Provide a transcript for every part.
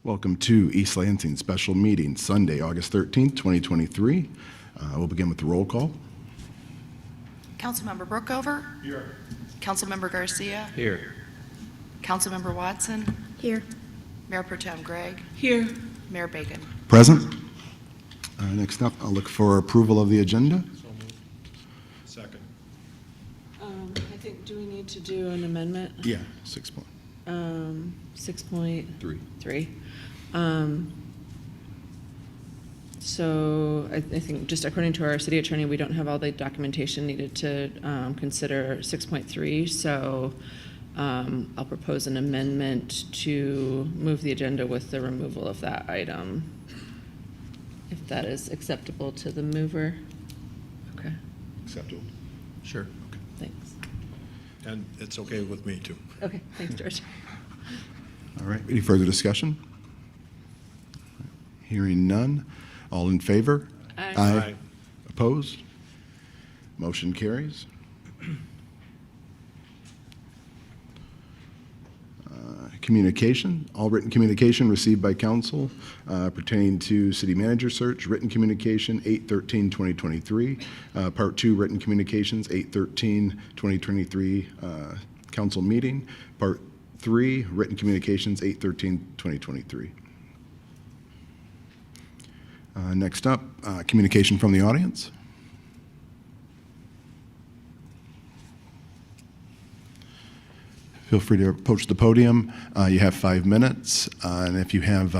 Welcome to East Lansing Special Meeting, Sunday, August 13th, 2023. We'll begin with the roll call. Councilmember Brookover? Here. Councilmember Garcia? Here. Councilmember Watson? Here. Mayor Pro Tem Gregg? Here. Mayor Bacon? Present. Next up, I'll look for approval of the agenda. So moved. Second. I think, do we need to do an amendment? Yeah, 6.3. 6.3. So I think just according to our city attorney, we don't have all the documentation needed to consider 6.3. So I'll propose an amendment to move the agenda with the removal of that item, if that is acceptable to the mover. Okay, Acceptable. Sure. thanks. And it's okay with me, too. Okay, thanks, George. All right, any further discussion? Hearing none. All in favor? Aye. Aye. Opposed? Motion carries. Communication. All written communication received by council pertaining to city manager search. Written communication 8/13/2023. Part 2 written communications 8/13/2023 council meeting. Part 3 written communications 8/13/2023. Next up, communication from the audience. Feel free to approach the podium. You have 5 minutes, and if you have,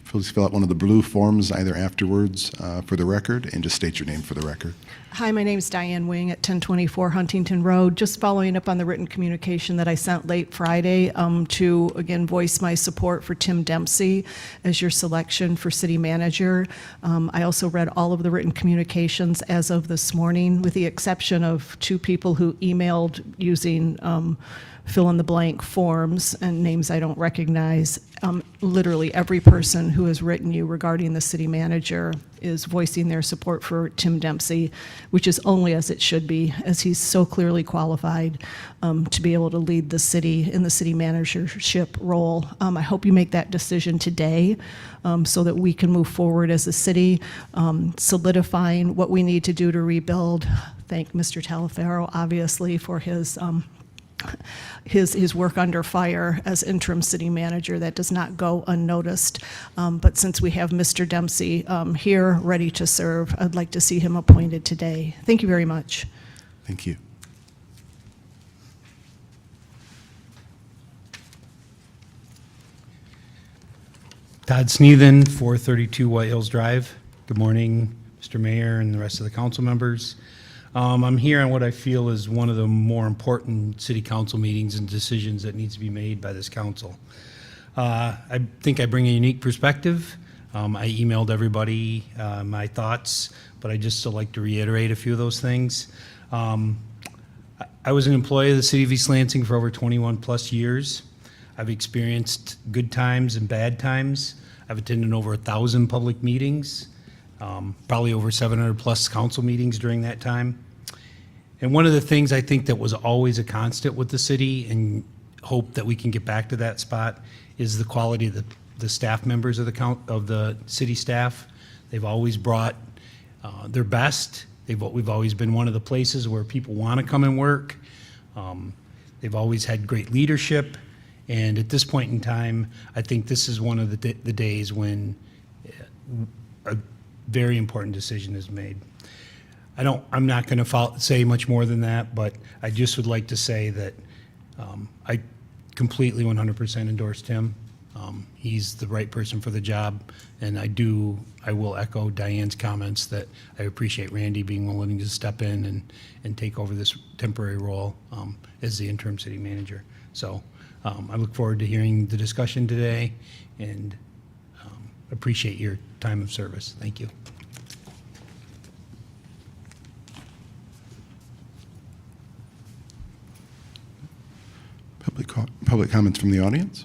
please fill out one of the blue forms either afterwards for the record, and just state your name for the record. Hi, my name is Diane Wing at 1024 Huntington Road. Just following up on the written communication that I sent late Friday to, again, voice my support for Tim Dempsey as your selection for city manager. I also read all of the written communications as of this morning, with the exception of 2 people who emailed using fill-in-the-blank forms and names I don't recognize. Literally every person who has written you regarding the city manager is voicing their support for Tim Dempsey, which is only as it should be, as he's so clearly qualified to be able to lead the city in the city managership role. I hope you make that decision today so that we can move forward as a city, solidifying what we need to do to rebuild. Thank Mr. Talaferro, obviously, for his work under fire as interim city manager. That does not go unnoticed. But since we have Mr. Dempsey here ready to serve, I'd like to see him appointed today. Thank you very much. Thank you. Todd Sneathen, 432 White Hills Drive. Good morning, Mr. Mayor and the rest of the council members. I'm here on what I feel is one of the more important city council meetings and decisions that needs to be made by this council. I think I bring a unique perspective. I emailed everybody my thoughts, but I just still like to reiterate a few of those things. I was an employee of the city of East Lansing for over 21 plus years. I've experienced good times and bad times. I've attended over 1,000 public meetings, probably over 700 plus council meetings during that time. And one of the things I think that was always a constant with the city, and hope that we can get back to that spot, is the quality of the staff members of the city staff. They've always brought their best. We've always been one of the places where people want to come and work. They've always had great leadership. And at this point in time, I think this is one of the days when a very important decision is made. I'm not going to say much more than that, but I just would like to say that I completely 100% endorse Tim. He's the right person for the job, and I will echo Diane's comments that I appreciate Randy being willing to step in and take over this temporary role as the interim city manager. So I look forward to hearing the discussion today, and appreciate your time of service. Thank you. Public comments from the audience.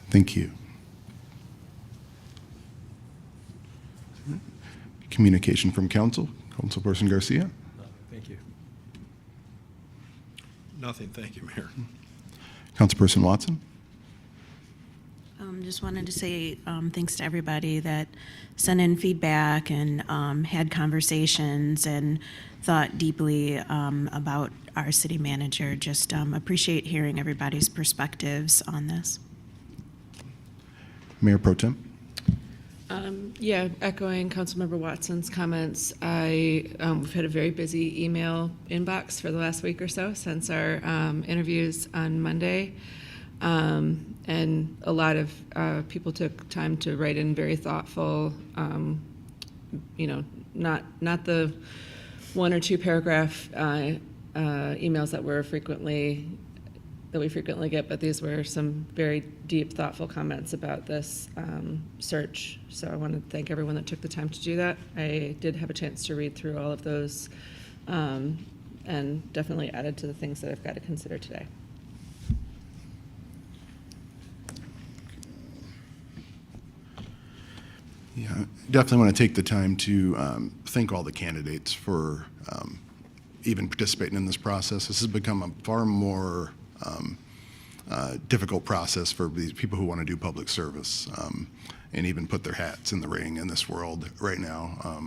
Thank you. Communication from council. Councilperson Garcia. Thank you. Nothing, thank you, Mayor. Councilperson Watson. Just wanted to say thanks to everybody that sent in feedback and had conversations and thought deeply about our city manager. Just appreciate hearing everybody's perspectives on this. Mayor Pro Tem. Yeah, echoing Councilmember Watson's comments, we've had a very busy email inbox for the last week or so since our interviews on Monday. And a lot of people took time to write in very thoughtful, not the 1 or 2 paragraph emails that we frequently get, but these were some very deep, thoughtful comments about this search. So I want to thank everyone that took the time to do that. I did have a chance to read through all of those and definitely added to the things that I've got to consider today. Yeah, definitely want to take the time to thank all the candidates for even participating in this process. This has become a far more difficult process for these people who want to do public service and even put their hats in the ring in this world right now.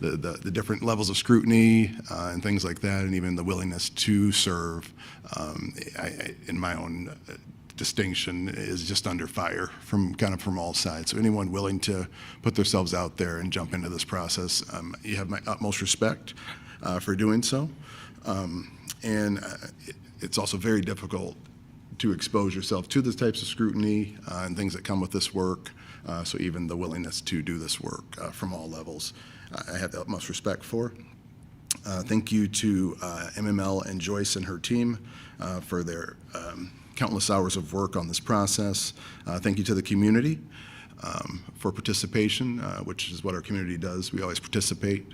The different levels of scrutiny and things like that, and even the willingness to serve, in my own distinction, is just under fire from all sides. So anyone willing to put themselves out there and jump into this process, you have my utmost respect for doing so. It's also very difficult to expose yourself to the types of scrutiny and things that come with this work. So even the willingness to do this work from all levels, I have the utmost respect for. Thank you to MML and Joyce and her team for their countless hours of work on this process. Thank you to the community for participation, which is what our community does. We always participate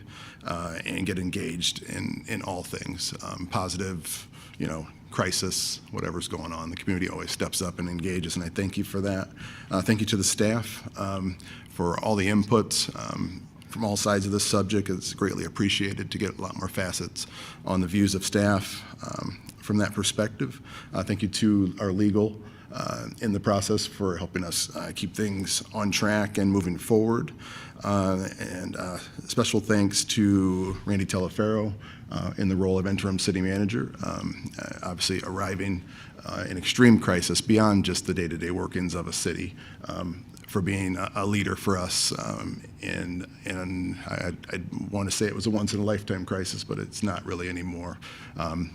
and get engaged in all things, positive, crisis, whatever's going on. The community always steps up and engages, and I thank you for that. Thank you to the staff for all the inputs from all sides of this subject. It's greatly appreciated to get a lot more facets on the views of staff from that perspective. Thank you to our legal in the process for helping us keep things on track and moving forward. And special thanks to Randy Telefero in the role of interim city manager, obviously arriving in extreme crisis beyond just the day-to-day workings of a city, for being a leader for us. And I want to say it was a once-in-a-lifetime crisis, but it's not really anymore.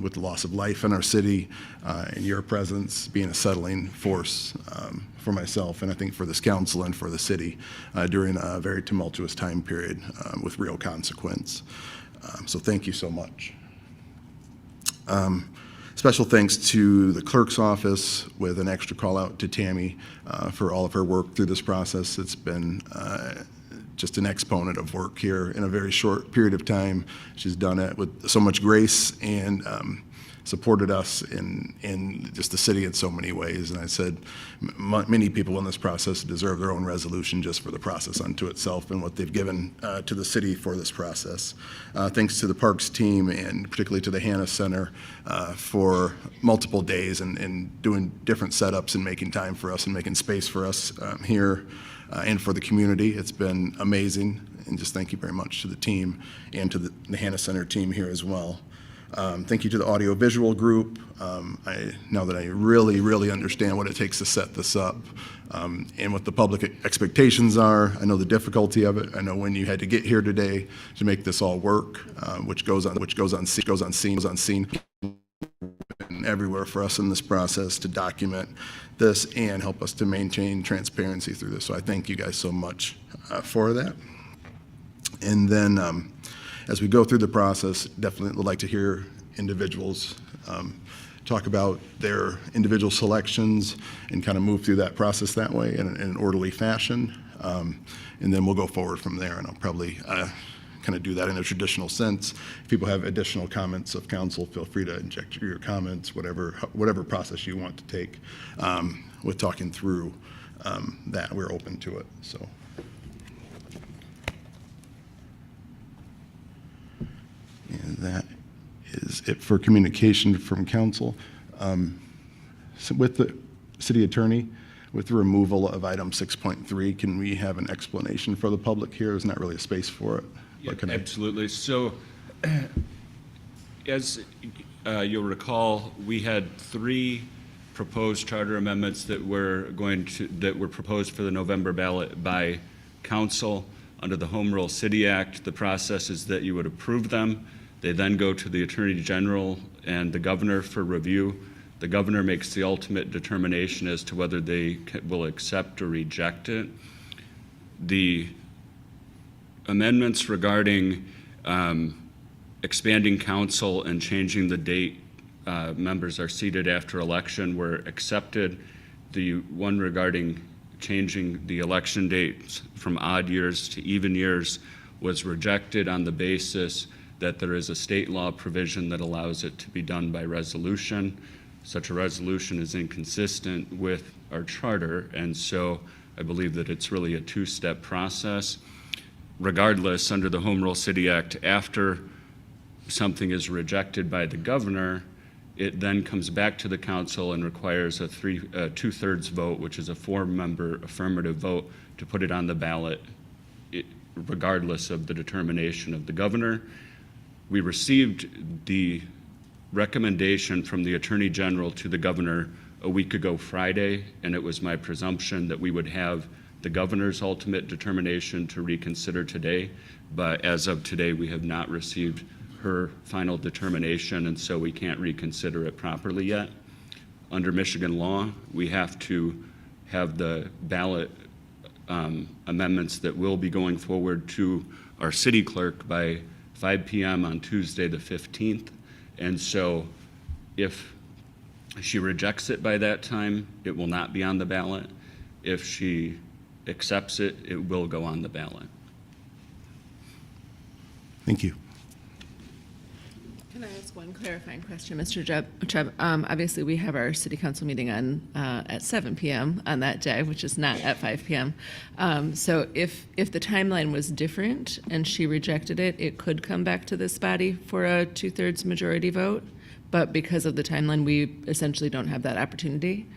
With the loss of life in our city and your presence being a settling force for myself, and I think for this council and for the city during a very tumultuous time period with real consequence. So thank you so much. Special thanks to the clerk's office, with an extra call out to Tammy for all of her work through this process. It's been just an exponent of work here in a very short period of time. She's done it with so much grace and supported us in just the city in so many ways. And I said many people in this process deserve their own resolution just for the process unto itself and what they've given to the city for this process. Thanks to the Parks team, and particularly to the Hannah Center for multiple days and doing different setups and making time for us and making space for us here and for the community. It's been amazing, and just thank you very much to the team and to the Hannah Center team here as well. Thank you to the audiovisual group. Now that I really understand what it takes to set this up and what the public expectations are, I know the difficulty of it. I know when you had to get here today to make this all work, which goes on scene and everywhere for us in this process to document this and help us to maintain transparency through this. So I thank you guys so much for that. And then as we go through the process, definitely would like to hear individuals talk about their individual selections and kind of move through that process that way in an orderly fashion. And then we'll go forward from there, and I'll probably kind of do that in a traditional sense. If people have additional comments of council, feel free to inject your comments, whatever process you want to take with talking through that. We're open to it. So. And that is it for communication from council. So with the city attorney, with the removal of item 6.3, can we have an explanation for the public here? There's not really a space for it. Yeah, But can I- absolutely. So, as you'll recall, we had 3 proposed charter amendments that were proposed for the November ballot by council under the Home Rule City Act. The process is that you would approve them. They then go to the Attorney General and the governor for review. The governor makes the ultimate determination as to whether they will accept or reject it. The amendments regarding expanding council and changing the date members are seated after election were accepted. The one regarding changing the election dates from odd years to even years was rejected on the basis that there is a state law provision that allows it to be done by resolution. Such a resolution is inconsistent with our charter, and so I believe that it's really a 2-step process. Regardless, under the Home Rule City Act, after something is rejected by the governor, it then comes back to the council and requires a 2/3 vote, which is a 4-member affirmative vote, to put it on the ballot, regardless of the determination of the governor. We received the recommendation from the Attorney General to the governor a week ago Friday, and it was my presumption that we would have the governor's ultimate determination to reconsider today. But as of today, we have not received her final determination, and so we can't reconsider it properly yet. Under Michigan law, we have to have the ballot amendments that will be going forward to our city clerk by 5 p.m. on Tuesday the 15th. And so if she rejects it by that time, it will not be on the ballot. If she accepts it, it will go on the ballot. Thank you. Can I ask one clarifying question, Mr. Chubb? Obviously, we have our city council meeting on at 7 p.m. on that day, which is not at 5 p.m. So if the timeline was different and she rejected it, it could come back to this body for a 2/3 majority vote. But because of the timeline, we essentially don't have that opportunity.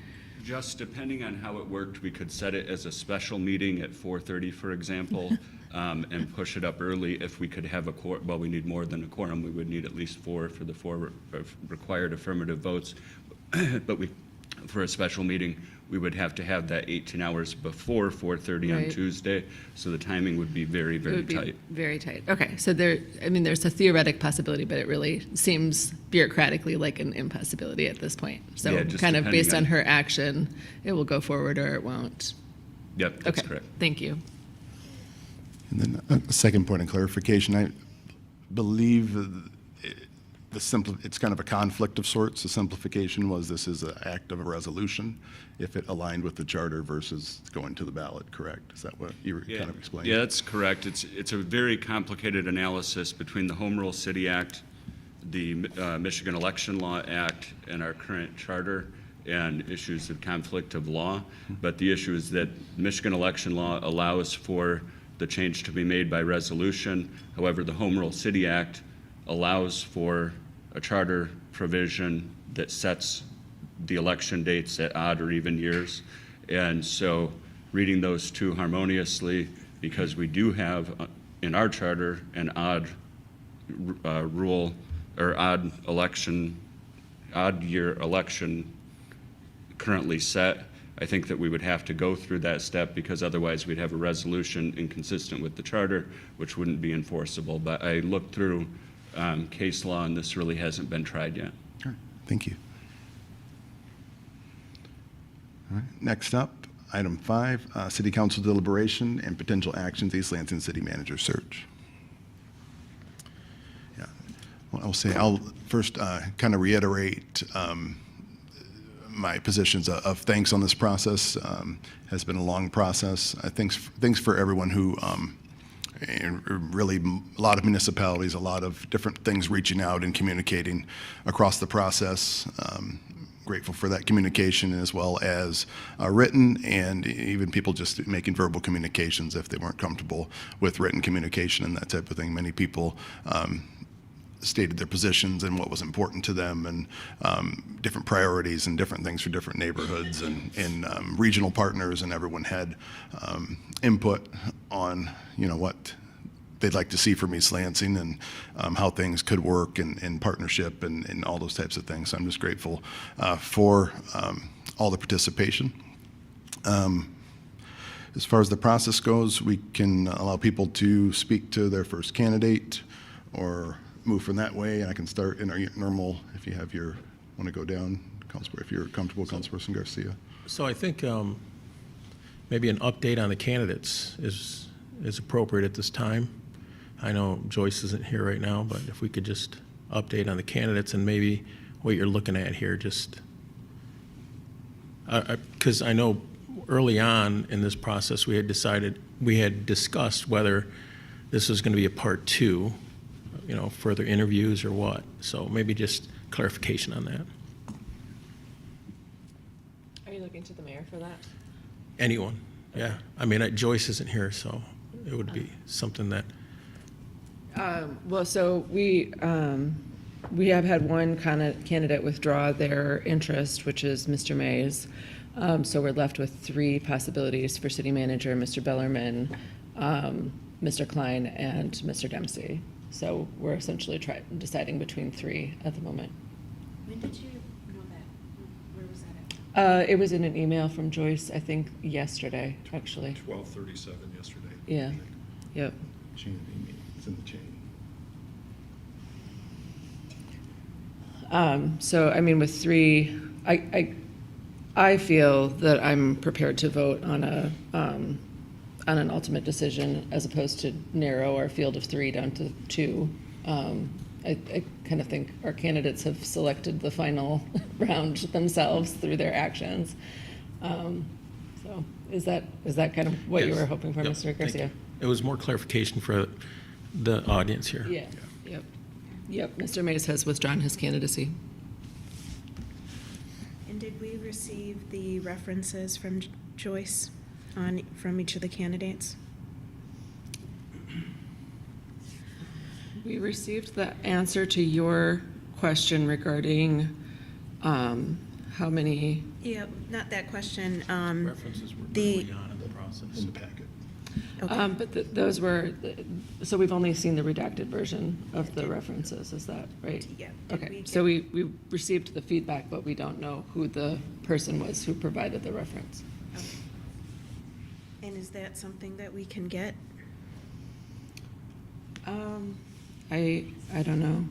Just depending on how it worked, we could set it as a special meeting at 4:30, for example, and push it up early. If we could have well, we need more than a quorum. We would need at least 4 for the 4 required affirmative votes. But for a special meeting, we would have to have that 18 hours before 4:30 on Right. Tuesday. So the timing would be very, It very would be tight. very tight. Okay, so there's a theoretic possibility, but it really seems bureaucratically like an impossibility at this point. So Yeah, just kind of depending based on on- her action, it will go forward or it won't. Yep, that's Okay, correct. thank you. And then a second point of clarification, I believe it's kind of a conflict of sorts. The simplification was this is an act of a resolution if it aligned with the charter versus going to the ballot, correct? Is that what you were kind of explaining? Yeah, that's correct. It's a very complicated analysis between the Home Rule City Act, the Michigan Election Law Act, and our current charter, and issues of conflict of law. But the issue is that Michigan election law allows for the change to be made by resolution. However, the Home Rule City Act allows for a charter provision that sets the election dates at odd or even years. And so reading those two harmoniously, because we do have in our charter an odd rule or odd year election currently set, I think that we would have to go through that step because otherwise we'd have a resolution inconsistent with the charter, which wouldn't be enforceable. But I looked through case law, and this really hasn't been tried yet. All right, thank you. All right, next up, item 5, City Council deliberation and potential actions, East Lansing City Manager search. Yeah, well, I'll first kind of reiterate my positions of thanks on this process. Has been a long process. Thanks for everyone who, and really a lot of municipalities, a lot of different things reaching out and communicating across the process. Grateful for that communication as well as written, and even people just making verbal communications if they weren't comfortable with written communication and that type of thing. Many people stated their positions and what was important to them, and different priorities and different things for different neighborhoods and regional partners, and everyone had input on, you know, what they'd like to see from East Lansing and how things could work in partnership and all those types of things. So I'm just grateful for all the participation. As far as the process goes, we can allow people to speak to their first candidate or move from that way. And I can start in our normal, if you have your, want to go down, if you're comfortable, Councilperson Garcia. So I think maybe an update on the candidates is appropriate at this time. I know Joyce isn't here right now, but if we could just update on the candidates and maybe what you're looking at here, just because I know early on in this process we had discussed whether this was going to be a part 2, you know, further interviews or what. So maybe just clarification on that. Are you looking to the mayor for that? Anyone, yeah. I mean, Joyce isn't here, so it would be something that. Well, so we have had one candidate withdraw their interest, which is Mr. Mays. So we're left with 3 possibilities for city manager: Mr. Bellerman, Mr. Klein, and Mr. Dempsey. So we're essentially deciding between 3 at the moment. When did you know that? Where was that at? It was in an email from Joyce, I think, yesterday, actually. 12:37 yesterday. Yeah. Yep. Chain of email. It's in the chain. So, I mean, with 3, I feel that I'm prepared to vote on an ultimate decision as opposed to narrow our field of 3 down to 2. I kind of think our candidates have selected the final round themselves through their actions. So is that kind of what you Yes. were hoping for, Yep, Mr. thank Garcia? you. It was more clarification for the audience here. Yeah, yep. Mr. Mays has withdrawn his candidacy. And did we receive the references from Joyce from each of the candidates? We received the answer to your question regarding how many. Yeah, not that question. References were The- early on in the process. In the packet. Okay. But those were, so we've only seen the redacted version of the references, is that right? Yeah. Did Okay, we so get- we received the feedback, but we don't know who the person was who provided the reference. Okay. And is that something that we can get? I don't know.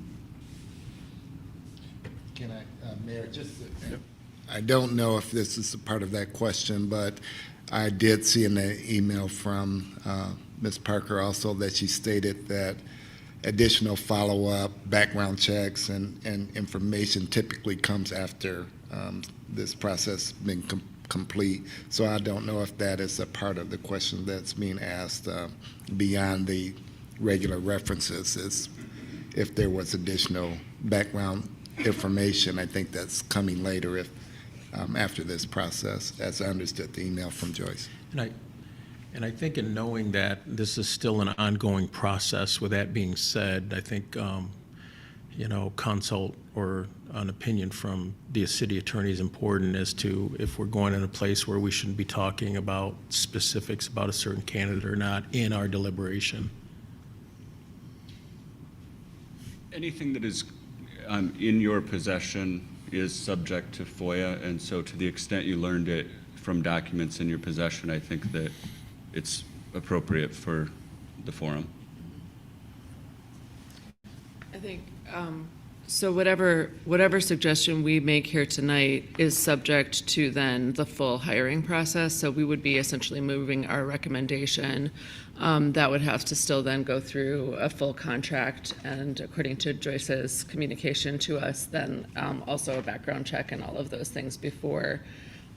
Can I, Mayor, just, I don't know if this is a part of that question, but I did see in the email from Ms. Parker also that she stated that additional follow-up, background checks, and information typically comes after this process being complete. So I don't know if that is a part of the question that's being asked beyond the regular references, is if there was additional background information. I think that's coming later if after this process, as I understood the email from Joyce. And I think in knowing that this is still an ongoing process, with that being said, I think, you know, consult or an opinion from the city attorney is important as to if we're going in a place where we shouldn't be talking about specifics about a certain candidate or not in our deliberation. Anything that is in your possession is subject to FOIA, and so to the extent you learned it from documents in your possession, I think that it's appropriate for the forum. I think, so whatever suggestion we make here tonight is subject to then the full hiring process. So we would be essentially moving our recommendation. That would have to still then go through a full contract, and according to Joyce's communication to us, then also a background check and all of those things before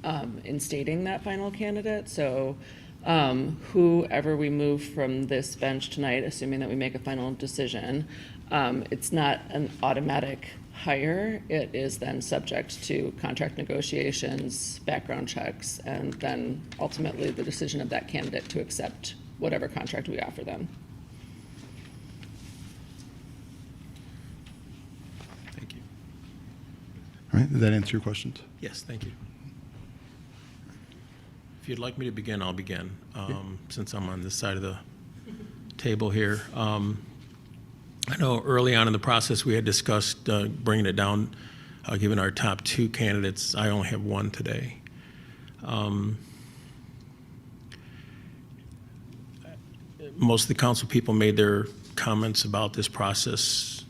instating that final candidate. So whoever we move from this bench tonight, assuming that we make a final decision, it's not an automatic hire. It is then subject to contract negotiations, background checks, and then ultimately the decision of that candidate to accept whatever contract we offer them. All right, did that answer your questions? Yes, thank you. If you'd like me to begin, I'll begin, since I'm on this side of the table here. I know early on in the process, we had discussed bringing it down, given our top 2 candidates. I only have 1 today. Most of the council people made their comments about this process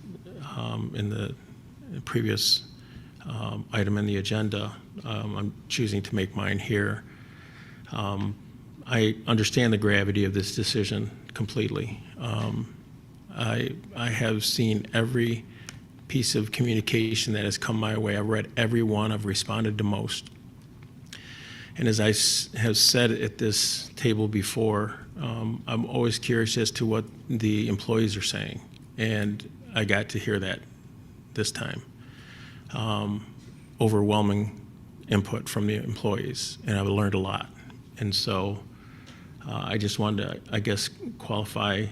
in the previous item in the agenda. I'm choosing to make mine here. I understand the gravity of this decision completely. I have seen every piece of communication that has come my way. I've read every one. I've responded to most. And as I have said at this table before, I'm always curious as to what the employees are saying. And I got to hear that this time. Overwhelming input from the employees, and I've learned a lot. And so I just wanted to, I guess, qualify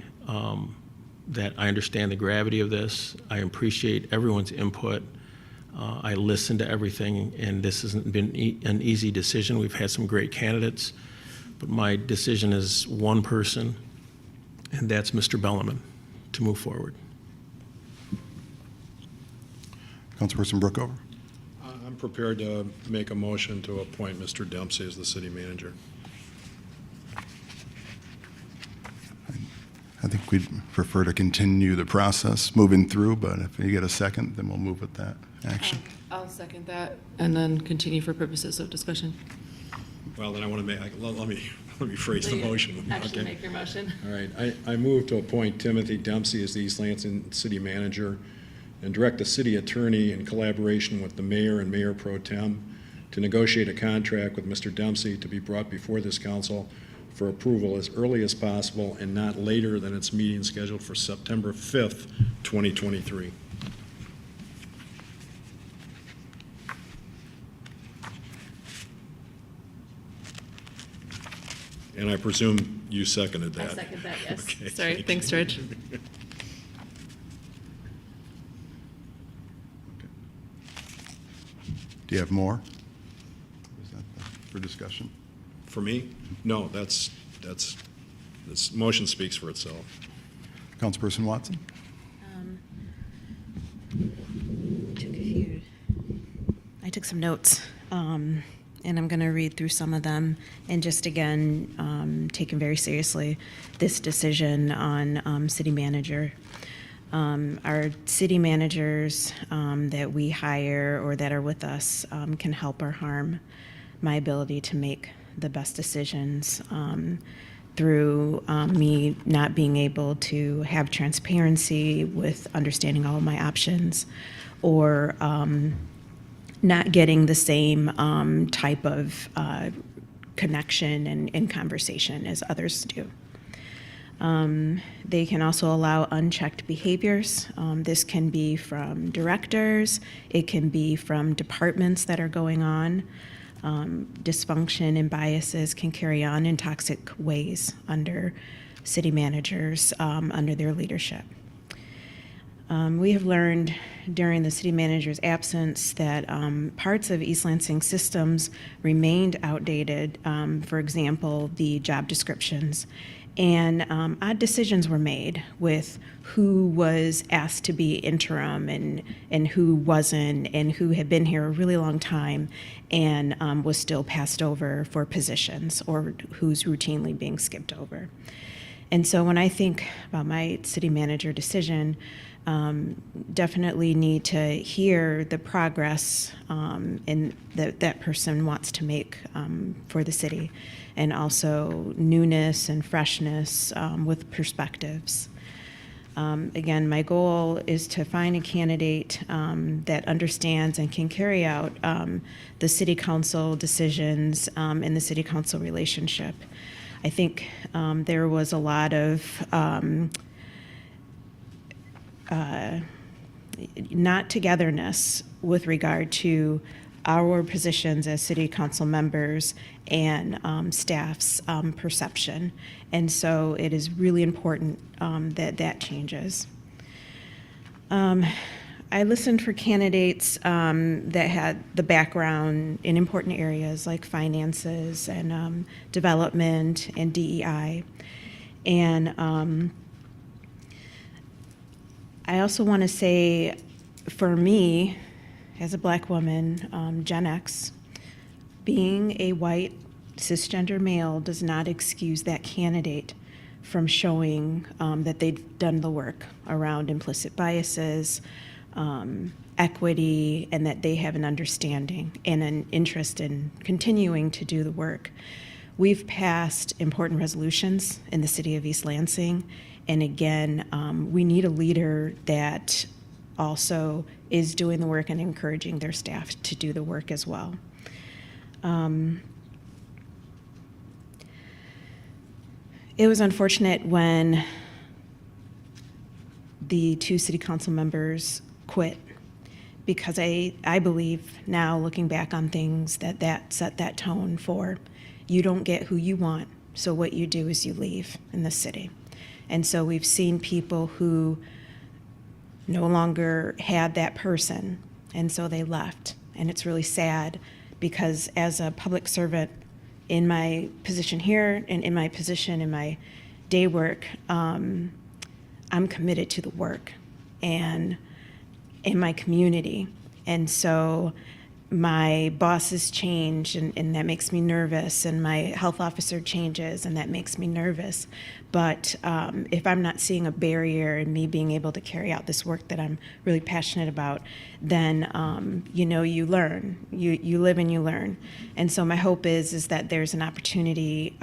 that I understand the gravity of this. I appreciate everyone's input. I listened to everything, and this hasn't been an easy decision. We've had some great candidates, but my decision is one person, and that's Mr. Bellarmine, to move forward. Councilperson Brookover? I'm prepared to make a motion to appoint Mr. Dempsey as the city manager. I think we'd prefer to continue the process moving through, but if you get a second, then we'll move with that action. I'll second that and then continue for purposes of discussion. Well, then I want to make, let me phrase the motion. Actually Okay. make your motion. All right, I move to appoint Timothy Dempsey as the East Lansing city manager and direct the city attorney in collaboration with the mayor and mayor pro tem to negotiate a contract with Mr. Dempsey to be brought before this council for approval as early as possible and not later than its meeting scheduled for September 5th, 2023. And I presume you seconded that. I second that, yes. Okay, Sorry, thank thanks, you. George. Do you have more? Is that for discussion? For me? No, this motion speaks for itself. Councilperson Watson? I took some notes, and I'm going to read through some of them. And just again, taking very seriously this decision on city manager. Our city managers that we hire or that are with us can help or harm my ability to make the best decisions through me not being able to have transparency with understanding all of my options, or not getting the same type of connection and conversation as others do. They can also allow unchecked behaviors. This can be from directors, it can be from departments that are going on. Dysfunction and biases can carry on in toxic ways under city managers, under their leadership. We have learned during the city manager's absence that parts of East Lansing systems remained outdated. For example, the job descriptions. And odd decisions were made with who was asked to be interim and who wasn't, and who had been here a really long time and was still passed over for positions, or who's routinely being skipped over. And so when I think about my city manager decision, definitely need to hear the progress and that person wants to make for the city, and also newness and freshness with perspectives. Again, my goal is to find a candidate that understands and can carry out the city council decisions and the city council relationship. I think there was a lot of not togetherness with regard to our positions as city council members and staff's perception. And so it is really important that that changes. I listened for candidates that had the background in important areas like finances and development and DEI. And I also want to say, for me, as a Black woman, Gen X, being a white cisgender male does not excuse that candidate from showing that they've done the work around implicit biases, equity, and that they have an understanding and an interest in continuing to do the work. We've passed important resolutions in the city of East Lansing, and again, we need a leader that also is doing the work and encouraging their staff to do the work as well. It was unfortunate when the 2 city council members quit, because I believe now, looking back on things, that set that tone for you don't get who you want, so what you do is you leave in the city. And so we've seen people who no longer had that person, and so they left. And it's really sad, because as a public servant in my position here and in my position in my day work, I'm committed to the work and in my community. And so my bosses change, and that makes me nervous, and my health officer changes, and that makes me nervous. But if I'm not seeing a barrier in me being able to carry out this work that I'm really passionate about, then you learn, you live and you learn. And so my hope is that there's an opportunity,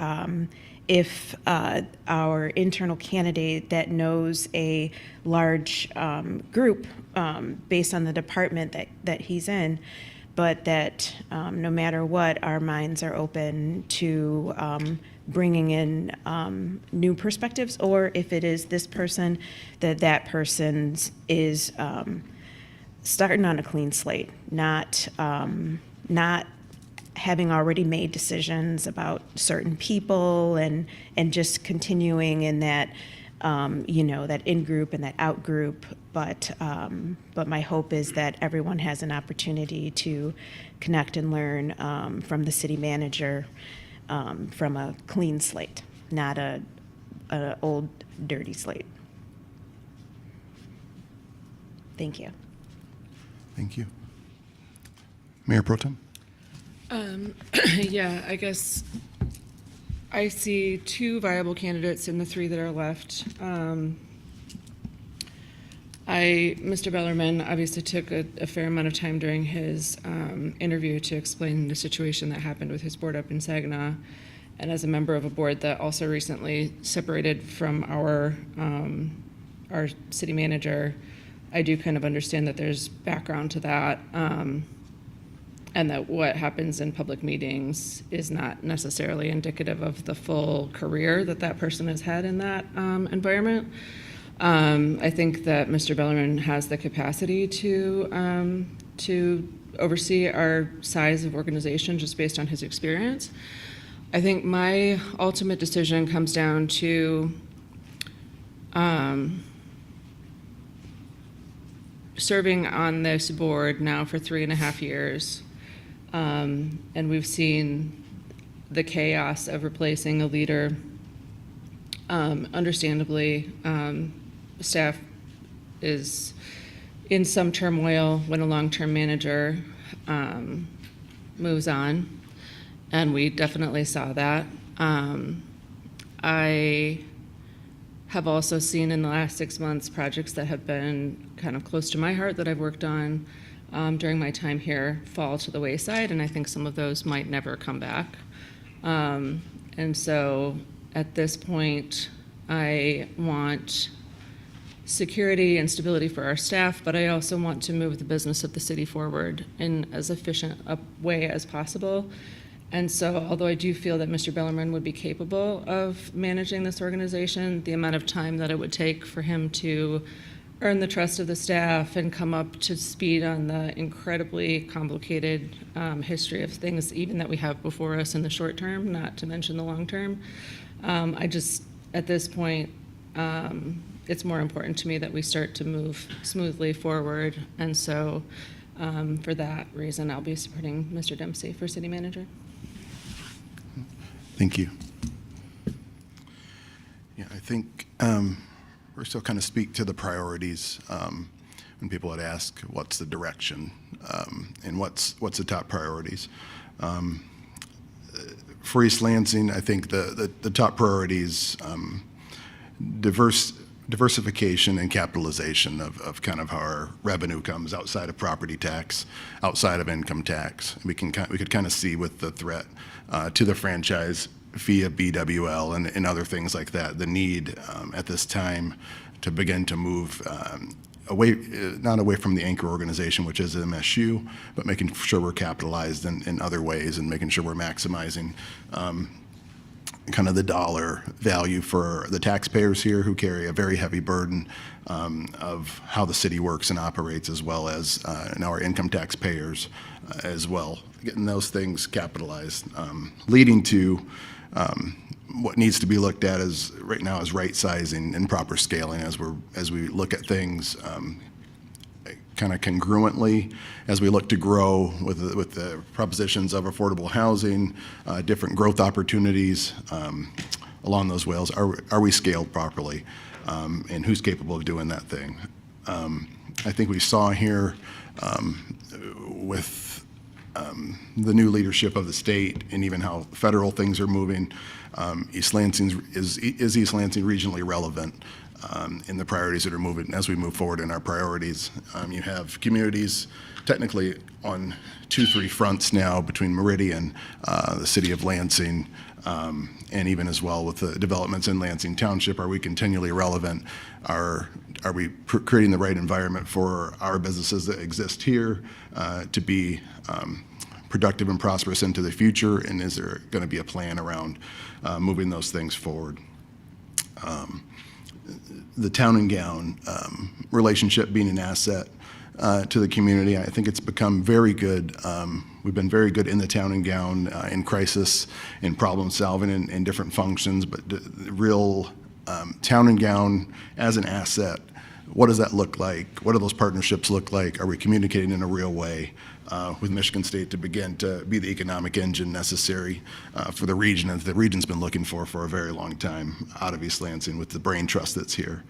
if our internal candidate that knows a large group based on the department that he's in, but that no matter what, our minds are open to bringing in new perspectives, or if it is this person, that person is starting on a clean slate, not having already made decisions about certain people, and just continuing in that that in-group and that out-group, but my hope is that everyone has an opportunity to connect and learn from the city manager, from a clean slate, not a old, dirty slate. Thank you. Thank you. Mayor Pro Tem? Yeah, I guess I see 2 viable candidates in the 3 that are left. Mr. Bellarmine obviously took a fair amount of time during his interview to explain the situation that happened with his board up in Saginaw. And as a member of a board that also recently separated from our city manager, I do kind of understand that there's background to that. And that what happens in public meetings is not necessarily indicative of the full career that person has had in that environment. I think that Mr. Bellarmine has the capacity to oversee our size of organization just based on his experience. I think my ultimate decision comes down to serving on this board now for 3.5 years. And we've seen the chaos of replacing a leader. Understandably, staff is in some turmoil when a long-term manager moves on, and we definitely saw that. I have also seen in the last 6 months projects that have been kind of close to my heart that I've worked on during my time here fall to the wayside, and I think some of those might never come back. And so at this point, I want security and stability for our staff, but I also want to move the business of the city forward in as efficient a way as possible. And so although I do feel that Mr. Bellarmine would be capable of managing this organization, the amount of time that it would take for him to earn the trust of the staff and come up to speed on the incredibly complicated history of things even that we have before us in the short term, not to mention the long term. I just, at this point, it's more important to me that we start to move smoothly forward. And so for that reason, I'll be supporting Mr. Dempsey for city manager. Thank you. Yeah, I think we're still kind of speak to the priorities when people would ask, what's the direction and what's the top priorities. For East Lansing, I think the top priorities, diversification and capitalization of kind of how our revenue comes outside of property tax, outside of income tax. We could kind of see with the threat to the franchise fee of BWL and other things like that, the need at this time to begin to move away, not away from the anchor organization, which is MSU, but making sure we're capitalized in other ways and making sure we're maximizing kind of the dollar value for the taxpayers here who carry a very heavy burden of how the city works and operates, as well as and our income taxpayers as well. Getting those things capitalized, leading to what needs to be looked at is right now is right sizing and proper scaling as we look at things kind of congruently as we look to grow with the propositions of affordable housing, different growth opportunities along those ways. Are we scaled properly, and who's capable of doing that thing? I think we saw here with the new leadership of the state and even how federal things are moving. East Lansing is East Lansing regionally relevant in the priorities that are moving as we move forward in our priorities. You have communities technically on 2-3 fronts now between Meridian, the city of Lansing, and even as well with the developments in Lansing Township. Are we continually relevant? Are we creating the right environment for our businesses that exist here to be productive and prosperous into the future? And is there going to be a plan around moving those things forward? The town and gown relationship being an asset to the community, I think it's become very good. We've been very good in the town and gown in crisis, in problem solving, in different functions, but the real town and gown as an asset, what does that look like? What do those partnerships look like? Are we communicating in a real way with Michigan State to begin to be the economic engine necessary for the region, and the region's been looking for a very long time out of East Lansing with the brain trust that's here.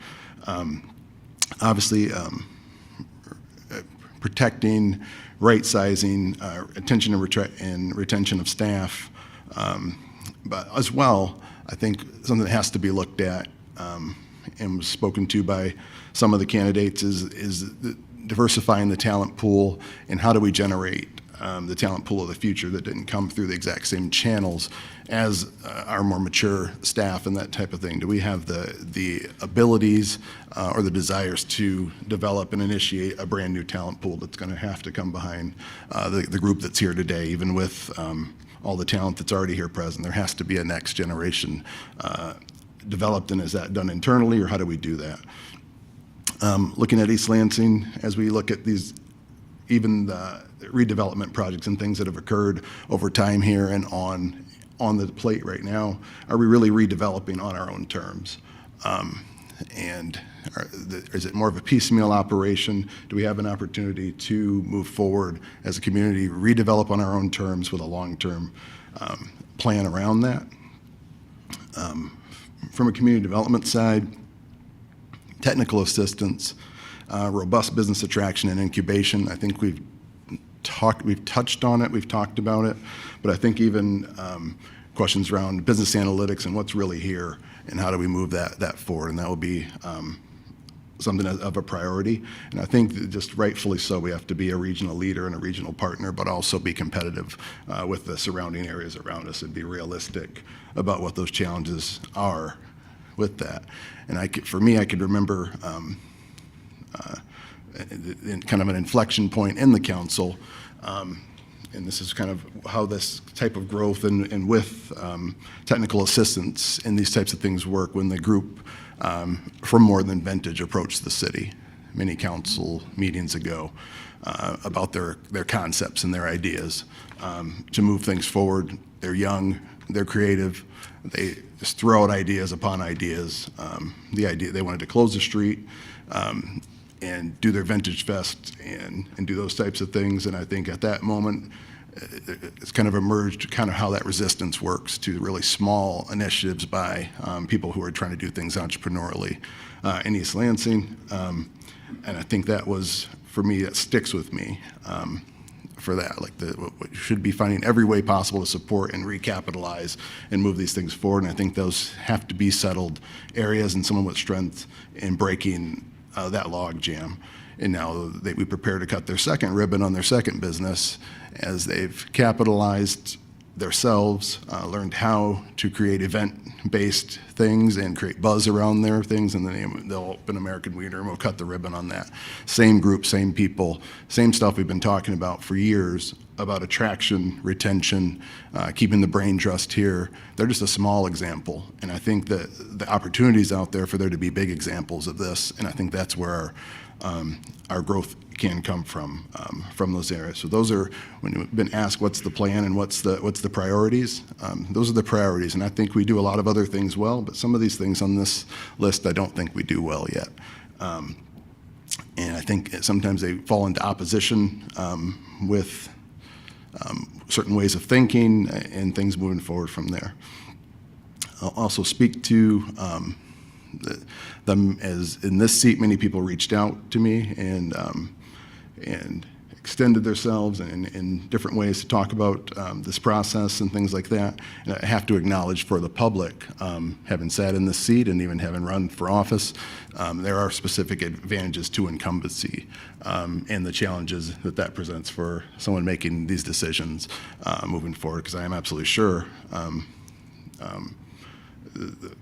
Obviously, protecting, right-sizing, attention and retention of staff, but as well, I think something that has to be looked at and was spoken to by some of the candidates is diversifying the talent pool, and how do we generate the talent pool of the future that didn't come through the exact same channels as our more mature staff and that type of thing. Do we have the abilities or the desires to develop and initiate a brand new talent pool that's going to have to come behind the group that's here today? Even with all the talent that's already here present, there has to be a next generation developed, and is that done internally, or how do we do that? Looking at East Lansing, as we look at these, even the redevelopment projects and things that have occurred over time here and on the plate right now, are we really redeveloping on our own terms? Is it more of a piecemeal operation? Do we have an opportunity to move forward as a community, redevelop on our own terms with a long-term plan around that? From a community development side, technical assistance, robust business attraction and incubation. I think we've touched on it, we've talked about it, but I think even questions around business analytics and what's really here and how do we move that forward, and that will be something of a priority. And I think that just rightfully so, we have to be a regional leader and a regional partner, but also be competitive with the surrounding areas around us and be realistic about what those challenges are with that. And for me, I could remember in kind of an inflection point in the council, and this is kind of how this type of growth and with technical assistance and these types of things work when the group from More Than Vintage approached the city many council meetings ago about their concepts and their ideas to move things forward they're young, they're creative, they just throw out ideas upon ideas. The idea, they wanted to close the street and do their Vintage Fest and do those types of things. And I think at that moment, it's kind of emerged kind of how that resistance works to really small initiatives by people who are trying to do things entrepreneurially in East Lansing. And I think that was, for me, that sticks with me for that. Like, what should be finding every way possible to support and recapitalize and move these things forward. And I think those have to be settled areas and someone with strength in breaking that log jam. And now we prepare to cut their second ribbon on their second business as they've capitalized themselves, learned how to create event-based things and create buzz around their things, and then they'll open American Wiener and we'll cut the ribbon on that. Same group, same people, same stuff we've been talking about for years about attraction, retention, keeping the brain trust here. They're just a small example, and I think that the opportunities out there for there to be big examples of this, and I think that's where our growth can come from those areas. So those are, when you've been asked what's the plan and what's the priorities, those are the priorities. And I think we do a lot of other things well, but some of these things on this list I don't think we do well yet. And I think sometimes they fall into opposition with certain ways of thinking and things moving forward from there. I'll also speak to them as in this seat, many people reached out to me and extended themselves in different ways to talk about this process and things like that. And I have to acknowledge for the public, having sat in this seat and even having run for office, there are specific advantages to incumbency and the challenges that presents for someone making these decisions moving forward, because I am absolutely sure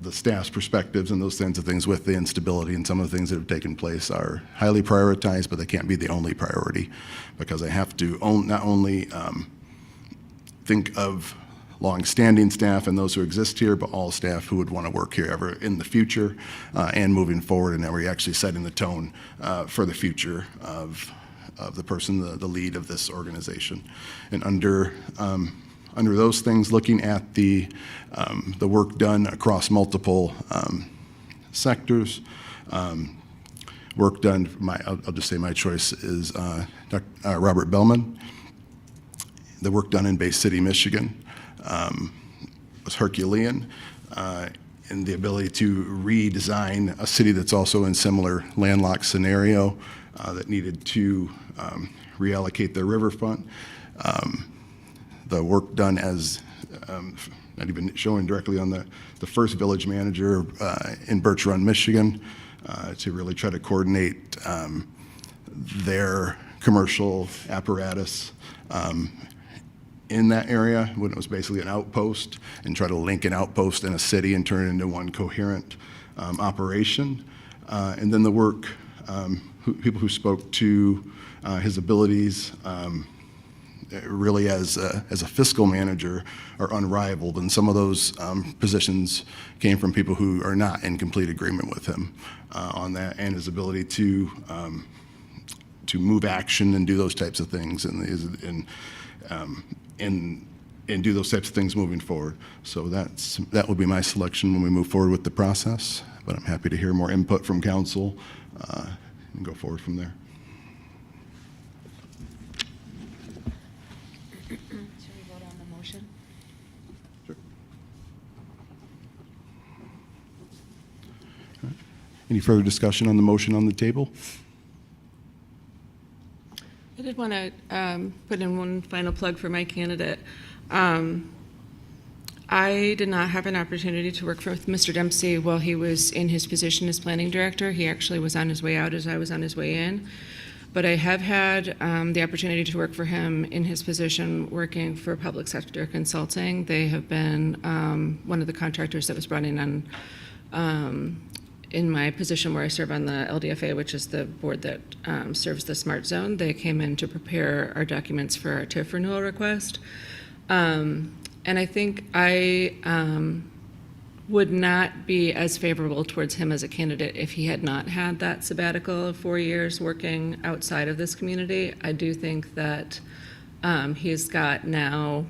the staff's perspectives and those kinds of things with the instability and some of the things that have taken place are highly prioritized, but they can't be the only priority, because I have to not only think of long-standing staff and those who exist here, but all staff who would want to work here ever in the future and moving forward, and that we're actually setting the tone for the future of the person, the lead of this organization. And under those things, looking at the work done across multiple sectors, work done, I'll just say my choice is Robert Bellman. The work done in Bay City, Michigan was Herculean, and the ability to redesign a city that's also in similar landlocked scenario that needed to reallocate their riverfront. The work done as, not even showing directly on the first village manager in Birch Run, Michigan, to really try to coordinate their commercial apparatus in that area when it was basically an outpost, and try to link an outpost in a city and turn it into one coherent operation. And then the work, people who spoke to his abilities really as a fiscal manager are unrivaled, and some of those positions came from people who are not in complete agreement with him on that, and his ability to move action and do those types of things, and do those types of things moving forward. So that will be my selection when we move forward with the process, but I'm happy to hear more input from council and go forward from there. Should we vote on the motion? Sure. All right. Any further discussion on the motion on the table? I did want to put in one final plug for my candidate. I did not have an opportunity to work with Mr. Dempsey while he was in his position as planning director. He actually was on his way out as I was on his way in. But I have had the opportunity to work for him in his position working for public sector consulting. They have been one of the contractors that was brought in on in my position where I serve on the LDFA, which is the board that serves the Smart Zone. They came in to prepare our documents for our TIF renewal request. And I think I would not be as favorable towards him as a candidate if he had not had that sabbatical of 4 years working outside of this community. I do think that he's got now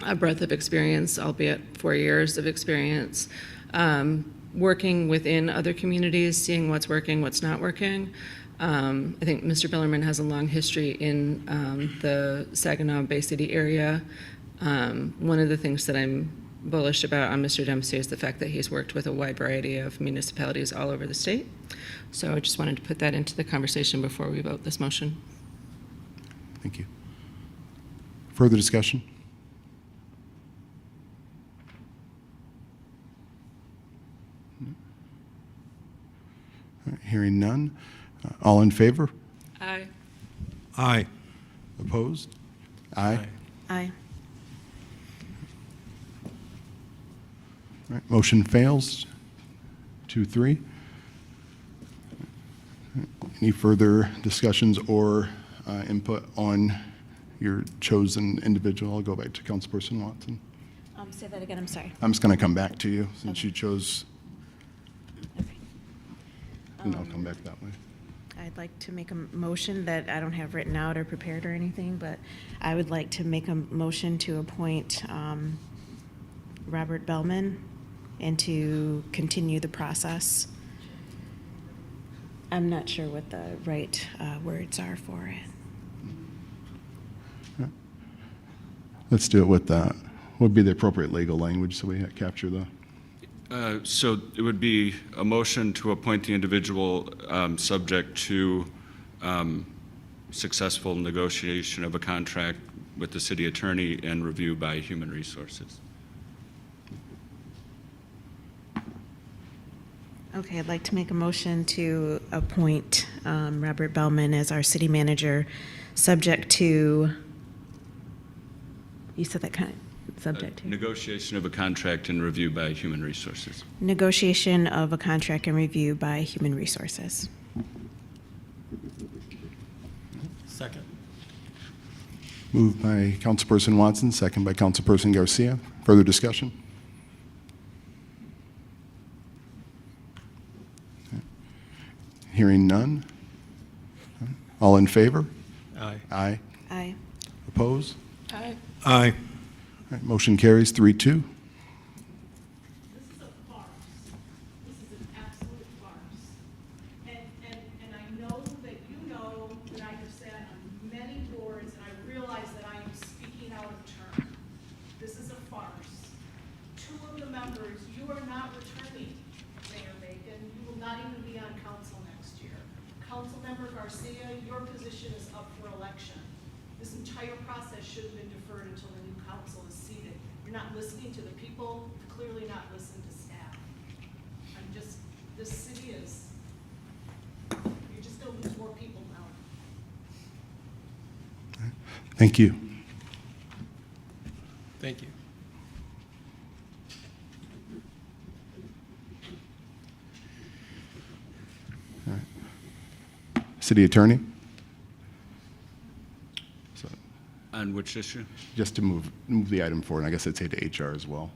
a breadth of experience, albeit 4 years of experience, working within other communities, seeing what's working, what's not working. I think Mr. Bellarmine has a long history in the Saginaw Bay City area. One of the things that I'm bullish about on Mr. Dempsey is the fact that he's worked with a wide variety of municipalities all over the state. So I just wanted to put that into the conversation before we vote this motion. Thank you. Further discussion? All right, hearing none. All in favor? Aye. Aye. Opposed? Aye. Aye. All right, motion fails. 2-3. Any further discussions or input on your chosen individual? I'll go back to Councilperson Watson. Say that again, I'm sorry. I'm just going to come back to you since you chose, and I'll come back that way. I'd like to make a motion that I don't have written out or prepared or anything, but I would like to make a motion to appoint Robert Bellman and to continue the process. I'm not sure what the right words are for it. Let's do it with that. What would be the appropriate legal language so we capture the? So it would be a motion to appoint the individual subject to successful negotiation of a contract with the city attorney and review by Human Resources. Okay, I'd like to make a motion to appoint Robert Bellman as our city manager, subject to, you said that kind of, subject to? Negotiation of a contract and review by Human Resources. Negotiation of a contract and review by Human Resources. Second. Moved by Councilperson Watson, second by Councilperson Garcia. Further discussion? Okay. Hearing none. All in favor? Aye. Aye. Aye. Opposed? Aye. Aye. All right, motion carries 3-2. This is a farce. This is an absolute farce. And I know that you know that I have sat on many boards, and I realize that I am speaking out of turn. This is a farce. 2 of the members, you are not returning, Mayor Bacon. You will not even be on council next year. Councilmember Garcia, your position is up for election. This entire process should have been deferred until the new council is seated. You're not listening to the people, you've clearly not listened to staff. This city is, you're just gonna lose more people now. Thank you. Thank you. City Attorney? So, On which issue? just to move the item forward, and I guess I'd say to HR as well.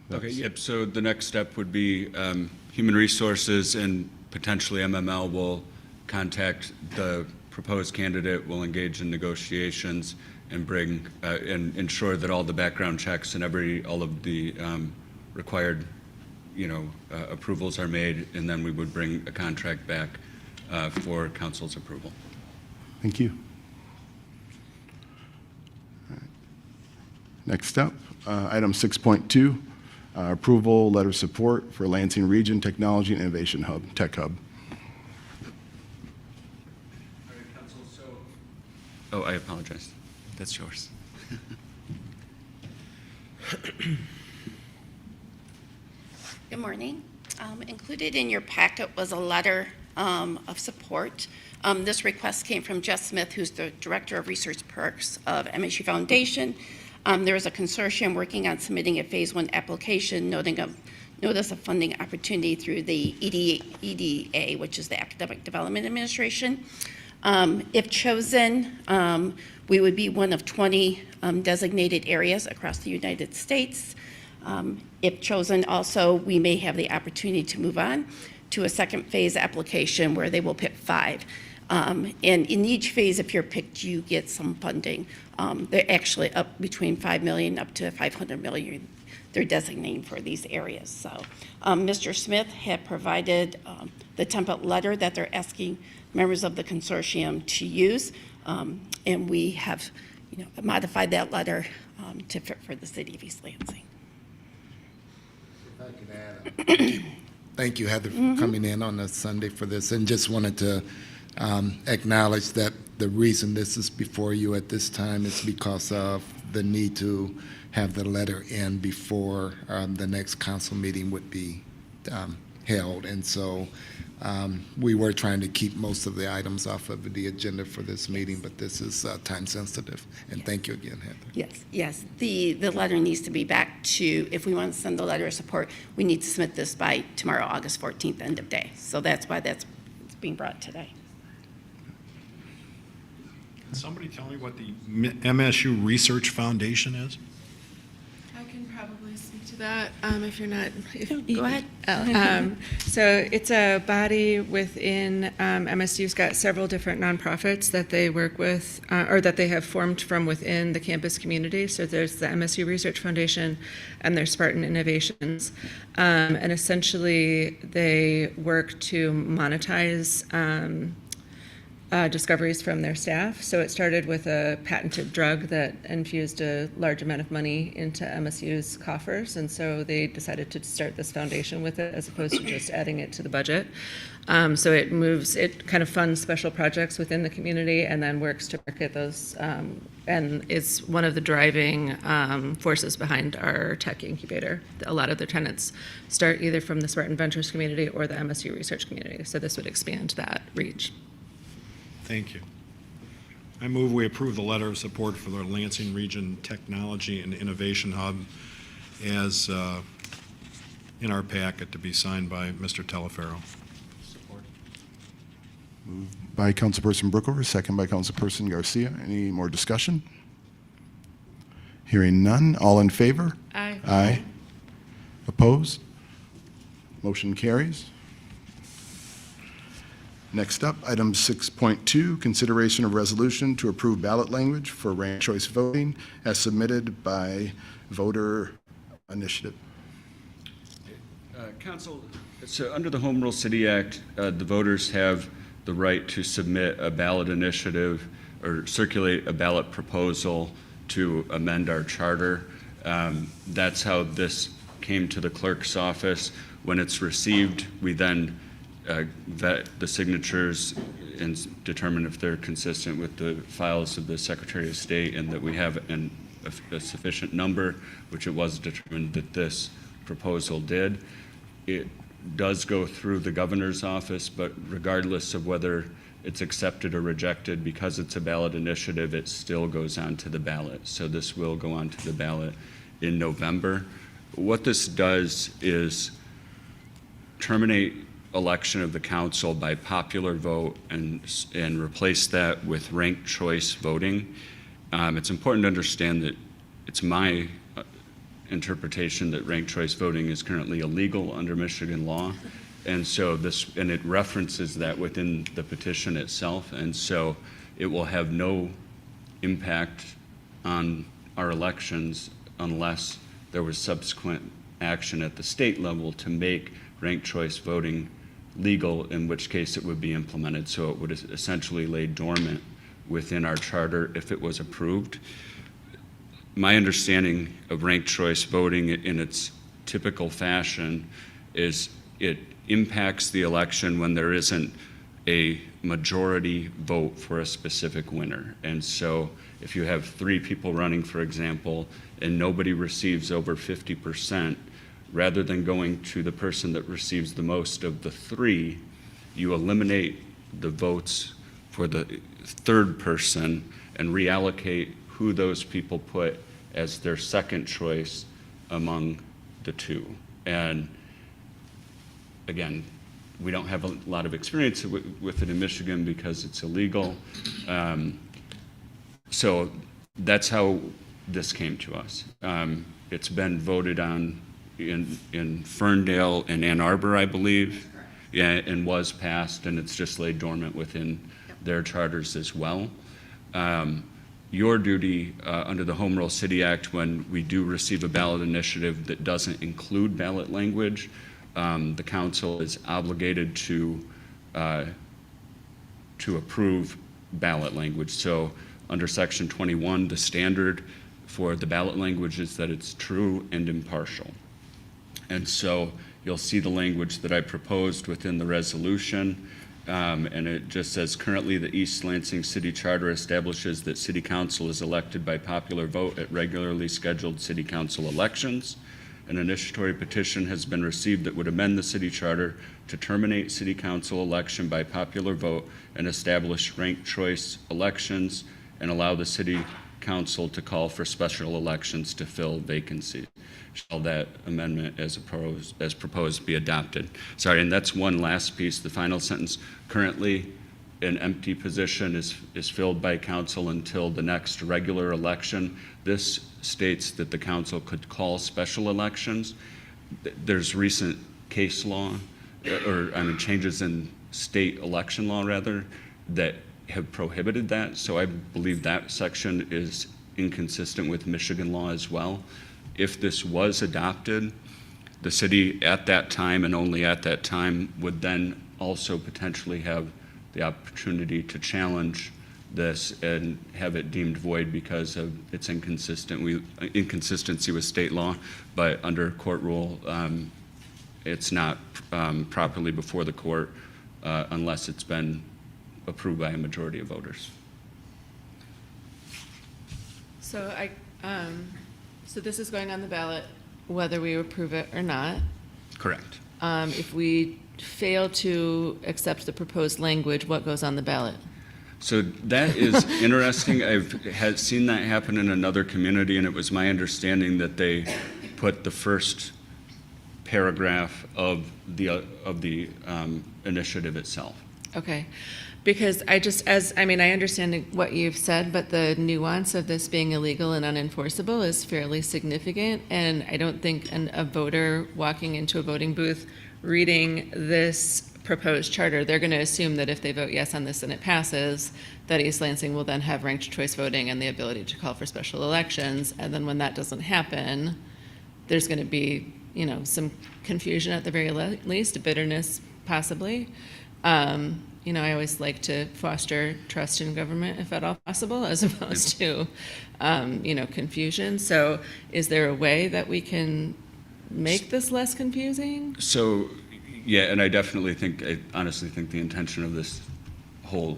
Okay, That's- yep, so the next step would be Human Resources and potentially MML will contact the proposed candidate, will engage in negotiations and bring, and ensure that all the background checks and all of the required, approvals are made, and then we would bring a contract back for council's approval. Thank you. All right. Next up, item 6.2, approval letter of support for Lansing Region Technology and Innovation Hub, Tech Hub. All right, council, oh, I apologize. That's yours. Good morning. Included in your packet was a letter of support. This request came from Jess Smith, who's the Director of Research Perks of MSU Foundation. There is a consortium working on submitting a Phase 1 application, noting a notice of funding opportunity through the EDA, which is the Academic Development Administration. If chosen, we would be one of 20 designated areas across the United States. If chosen, also, we may have the opportunity to move on to a second phase application where they will pick 5. And in each phase, if you're picked, you get some funding. They're actually up between $5 million up to $500 million they're designating for these areas. So Mr. Smith had provided the template letter that they're asking members of the consortium to use. And we have modified that letter to fit for the city of East Lansing. If I could add, thank you, Heather, for coming in on a Sunday for this, and just wanted to acknowledge that the reason this is before you at this time is because of the need to have the letter in before the next council meeting would be held. And so we were trying to keep most of the items off of the agenda for this meeting, but this is time sensitive. And thank you again, Heather. Yes. The letter needs to be back to, if we want to send the letter of support, we need to submit this by tomorrow, August 14th, end of day. So that's why it's being brought today. Can somebody tell me what the MSU Research Foundation is? I can probably speak to that if you're not. Go ahead. So it's a body within MSU's got several different nonprofits that they work with or that they have formed from within the campus community. So there's the MSU Research Foundation and there's Spartan Innovations. And essentially they work to monetize discoveries from their staff. So it started with a patented drug that infused a large amount of money into MSU's coffers, and so they decided to start this foundation with it as opposed to just adding it to the budget. So it kind of funds special projects within the community and then works to market those, and is one of the driving forces behind our tech incubator. A lot of their tenants start either from the Spartan Ventures community or the MSU research community, so this would expand that reach. Thank you. I move we approve the letter of support for the Lansing Region Technology and Innovation Hub as in our packet to be signed by Mr. Teleferro. Support. Moved by Councilperson Brookover, second by Councilperson Garcia. Any more discussion? Hearing none. All in favor? Aye. Aye. Opposed? Motion carries. Next up, item 6.2, consideration of resolution to approve ballot language for ranked choice voting as submitted by voter initiative. Council, so under the Home Rule City Act, the voters have the right to submit a ballot initiative or circulate a ballot proposal to amend our charter. That's how this came to the clerk's office. When it's received, we then vet the signatures and determine if they're consistent with the files of the Secretary of State and that we have a sufficient number, which it was determined that this proposal did. It does go through the governor's office, but regardless of whether it's accepted or rejected, because it's a ballot initiative, it still goes onto the ballot. So this will go onto the ballot in November. What this does is terminate election of the council by popular vote and replace that with ranked choice voting. It's important to understand that it's my interpretation that ranked choice voting is currently illegal under Michigan law. And so it references that within the petition itself. And so it will have no impact on our elections unless there was subsequent action at the state level to make ranked choice voting legal, in which case it would be implemented. So it would essentially lay dormant within our charter if it was approved. My understanding of ranked choice voting in its typical fashion is it impacts the election when there isn't a majority vote for a specific winner. And so if you have 3 people running, for example, and nobody receives over 50%, rather than going to the person that receives the most of the 3, you eliminate the votes for the 3rd person and reallocate who those people put as their second choice among the 2. And again, we don't have a lot of experience with it in Michigan because it's illegal. So that's how this came to us. It's been voted on in Ferndale and Ann Arbor, I believe, yeah, and was passed, and it's just laid dormant within their charters as well. Your duty under the Home Rule City Act, when we do receive a ballot initiative that doesn't include ballot language, the council is obligated to approve ballot language. So under Section 21, the standard for the ballot language is that it's true and impartial. And so you'll see the language that I proposed within the resolution. And it just says, currently the East Lansing City Charter establishes that City Council is elected by popular vote at regularly scheduled City Council elections. An initiatory petition has been received that would amend the City Charter to terminate City Council election by popular vote and establish ranked choice elections and allow the City Council to call for special elections to fill vacancies. Shall that amendment as proposed be adopted? Sorry, and that's one last piece, the final sentence. Currently, an empty position is filled by council until the next regular election. This states that the council could call special elections. There's recent case law, changes in state election law rather, that have prohibited that. So I believe that section is inconsistent with Michigan law as well. If this was adopted, the city at that time and only at that time would then also potentially have the opportunity to challenge this and have it deemed void because of its inconsistency with state law. But under court rule, it's not properly before the court unless it's been approved by a majority of voters. So so this is going on the ballot, whether we approve it or not. Correct. If we fail to accept the proposed language, what goes on the ballot? So that is interesting. I've seen that happen in another community, and it was my understanding that they put the first paragraph of the initiative itself. Okay. Because I understand what you've said, but the nuance of this being illegal and unenforceable is fairly significant. And I don't think a voter walking into a voting booth reading this proposed charter, they're going to assume that if they vote yes on this and it passes, that East Lansing will then have ranked choice voting and the ability to call for special elections. And then when that doesn't happen, there's going to be, some confusion at the very least, bitterness possibly. I always like to foster trust in government if at all possible, as opposed to, confusion. So is there a way that we can make this less confusing? So, yeah, and I honestly think the intention of this whole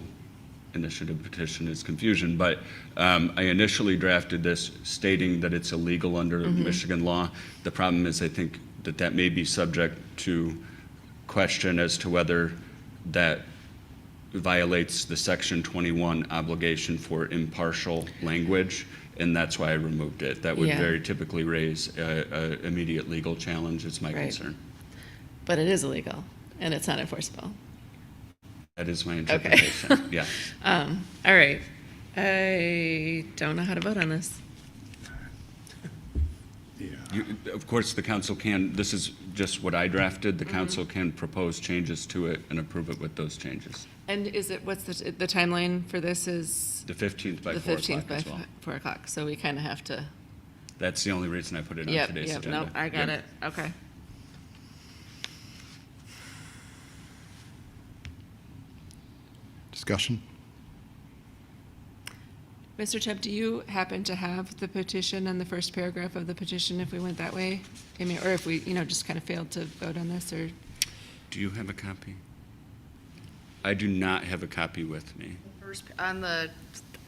initiative petition is confusion, but I initially drafted this stating that it's illegal under Michigan law. The problem is I think that may be subject to question as to whether that violates the Section 21 obligation for impartial language, and that's why I removed it. That would very typically raise an immediate legal challenge, is my concern. But it is illegal, and it's not enforceable. That is my interpretation, yeah. All right. I don't know how to vote on this. Of course, the council can, this is just what I drafted, the council can propose changes to it and approve it with those changes. And what's the timeline for this is? The 15th by the 4 15th o'clock by as well. 4 o'clock, so we kind of have to. That's the only reason I put it on today's agenda. No, I got it, okay. Discussion? Mr. Chubb, do you happen to have the petition and the first paragraph of the petition if we went that way? Or if we, just kind of failed to vote on this, or? Do you have a copy? I do not have a copy with me. First, on the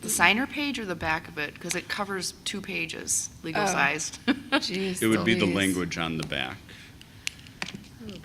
signer page or the back of it? Because it covers 2 pages, legal sized. Jeez. It would be the Louise. language on the back. Oh, boy.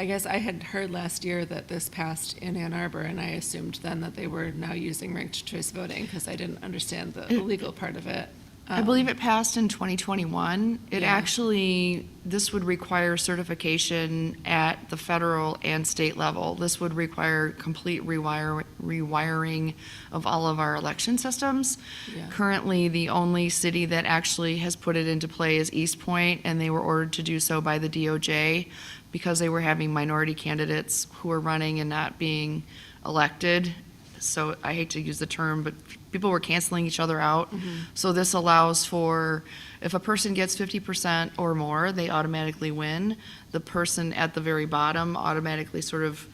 I guess I had heard last year that this passed in Ann Arbor, and I assumed then that they were now using ranked choice voting, because I didn't understand the legal part of it. I believe it passed in 2021. It Yeah. actually, this would require certification at the federal and state level. This would require complete rewiring of all of our election systems. Yeah. Currently, the only city that actually has put it into play is East Point, and they were ordered to do so by the DOJ because they were having minority candidates who were running and not being elected. So I hate to use the term, but people were canceling each other out. So this allows for, if a person gets 50% or more, they automatically win. The person at the very bottom automatically sort of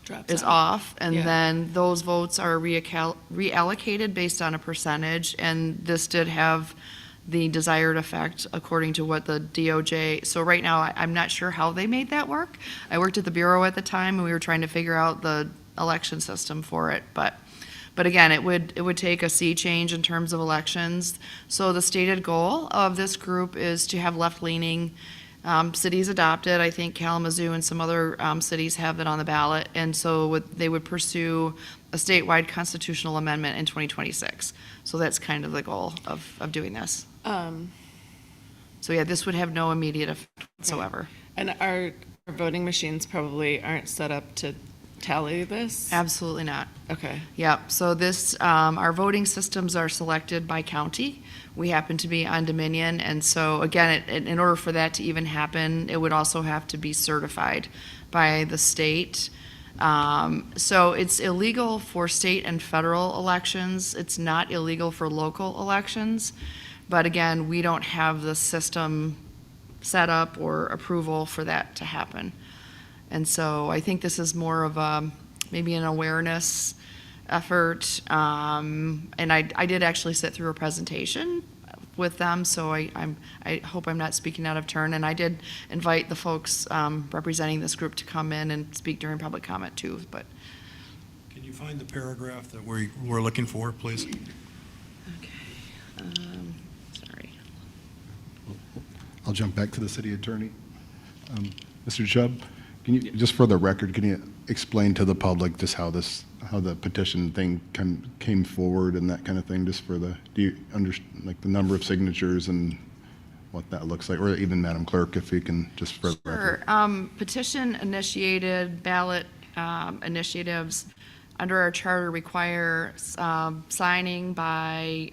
Drops is out. off, and Yeah. then those votes are reallocated based on a percentage, and this did have the desired effect according to what the DOJ, so right now, I'm not sure how they made that work. I worked at the Bureau at the time, and we were trying to figure out the election system for it, but again, it would take a sea change in terms of elections. So the stated goal of this group is to have left-leaning cities adopted. I think Kalamazoo and some other cities have it on the ballot, and so they would pursue a statewide constitutional amendment in 2026. So that's kind of the goal of doing this. So yeah, this would have no immediate effect whatsoever. And our voting machines probably aren't set up to tally this? Absolutely not. Okay. Yep, so this, our voting systems are selected by county. We happen to be on Dominion, and so again, in order for that to even happen, it would also have to be certified by the state. So it's illegal for state and federal elections. It's not illegal for local elections. But again, we don't have the system set up or approval for that to happen. And so I think this is more of a, maybe an awareness effort. And I did actually sit through a presentation with them, so I hope I'm not speaking out of turn. And I did invite the folks representing this group to come in and speak during public comment too, but. Can you find the paragraph that we're looking for, please? Okay, sorry. I'll jump back to the city attorney. Mr. Chubb, can you, just for the record, can you explain to the public just how the petition thing came forward and that kind of thing, just for the, do you understand, like the number of signatures and what that looks like, or even Madam Clerk, if you can, just for the record. Sure. Petition initiated ballot initiatives under our charter require signing by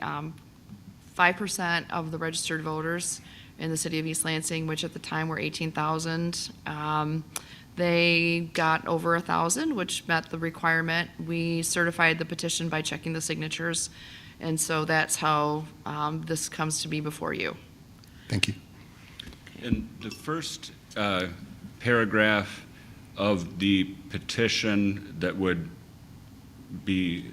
5% of the registered voters in the city of East Lansing, which at the time were 18,000. They got over 1,000, which met the requirement. We certified the petition by checking the signatures, and so that's how this comes to be before you. Thank you. And the first paragraph of the petition that would be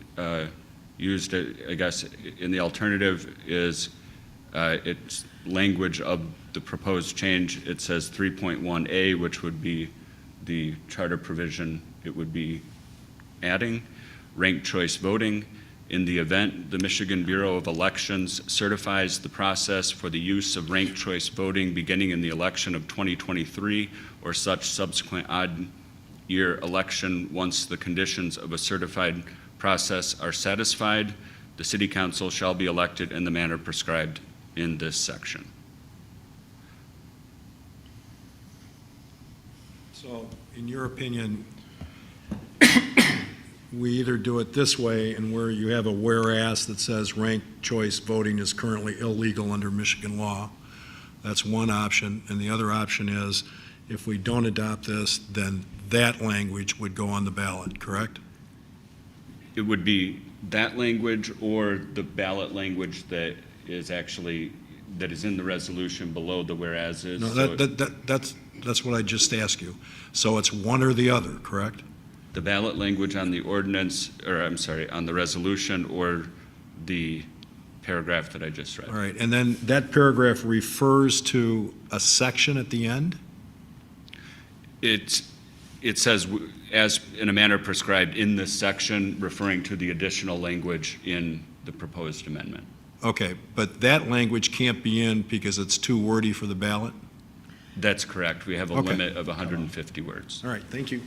used, I guess, in the alternative is it's language of the proposed change. It says 3.1A, which would be the charter provision it would be adding, ranked choice voting. In the event the Michigan Bureau of Elections certifies the process for the use of ranked choice voting beginning in the election of 2023 or such subsequent odd year election, once the conditions of a certified process are satisfied, the city council shall be elected in the manner prescribed in this section. So, in your opinion, we either do it this way, and where you have a whereas that says ranked choice voting is currently illegal under Michigan law. That's one option. And the other option is, if we don't adopt this, then that language would go on the ballot, correct? It would be that language or the ballot language that is actually, that is in the resolution below the whereas is. No, So that's what I just asked you. So it's one or the other, correct? the ballot language on the ordinance, or I'm sorry, on the resolution or the paragraph that I just read. All right, and then that paragraph refers to a section at the end? It says, as in a manner prescribed in this section, referring to the additional language in the proposed amendment. Okay, but that language can't be in because it's too wordy for the ballot? That's correct. We have a Okay. limit of 150 words. All right, thank you.